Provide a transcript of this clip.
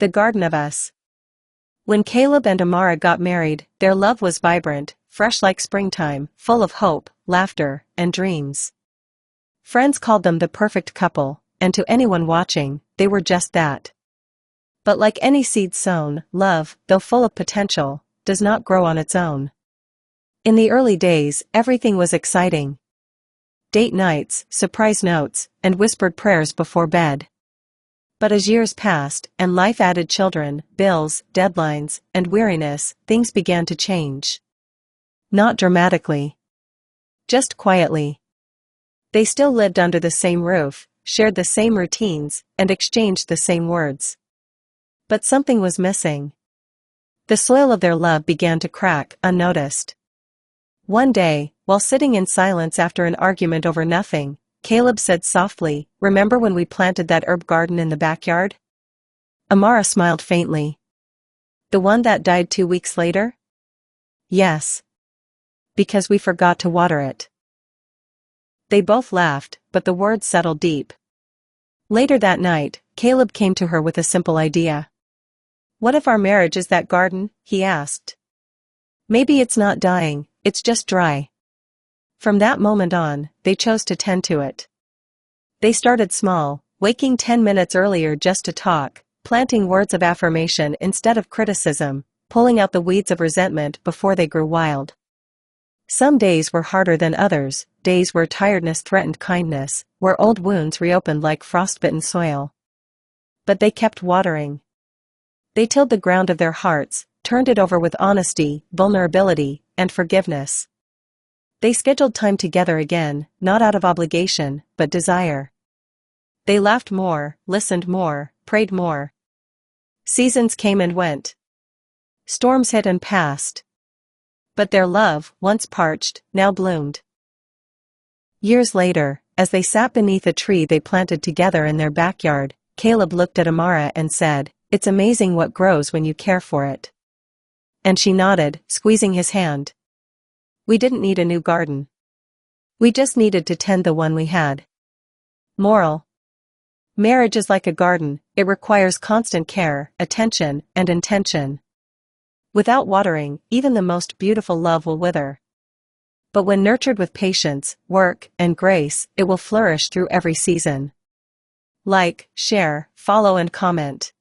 The Garden of Us. When Caleb and Amara got married, their love was vibrant, fresh like springtime, full of hope, laughter, and dreams. Friends called them the perfect couple, and to anyone watching, they were just that. But like any seed sown, love, though full of potential, does not grow on its own. In the early days, everything was exciting. Date nights, surprise notes, and whispered prayers before bed. But as years passed, and life added children, bills, deadlines, and weariness, things began to change. Not dramatically. Just quietly. They still lived under the same roof, shared the same routines, and exchanged the same words. But something was missing. The soil of their love began to crack, unnoticed. One day, while sitting in silence after an argument over nothing, Caleb said softly, "Remember when we planted that herb garden in the backyard?" Amara smiled faintly. "The one that died 2 weeks later?" "Yes. Because we forgot to water it." They both laughed, but the words settled deep. Later that night, Caleb came to her with a simple idea. "What if our marriage is that garden?" he asked. "Maybe it's not dying, it's just dry." From that moment on, they chose to tend to it. They started small, waking 10 minutes earlier just to talk, planting words of affirmation instead of criticism, pulling out the weeds of resentment before they grew wild. Some days were harder than others, days where tiredness threatened kindness, where old wounds reopened like frostbitten soil. But they kept watering. They tilled the ground of their hearts, turned it over with honesty, vulnerability, and forgiveness. They scheduled time together again, not out of obligation, but desire. They laughed more, listened more, prayed more. Seasons came and went. Storms hit and passed. But their love, once parched, now bloomed. Years later, as they sat beneath a tree they planted together in their backyard, Caleb looked at Amara and said, "It's amazing what grows when you care for it." And she nodded, squeezing his hand. We didn't need a new garden. We just needed to tend the one we had. Moral. Marriage is like a garden, it requires constant care, attention, and intention. Without watering, even the most beautiful love will wither. But when nurtured with patience, work, and grace, it will flourish through every season. Like, share, follow and comment.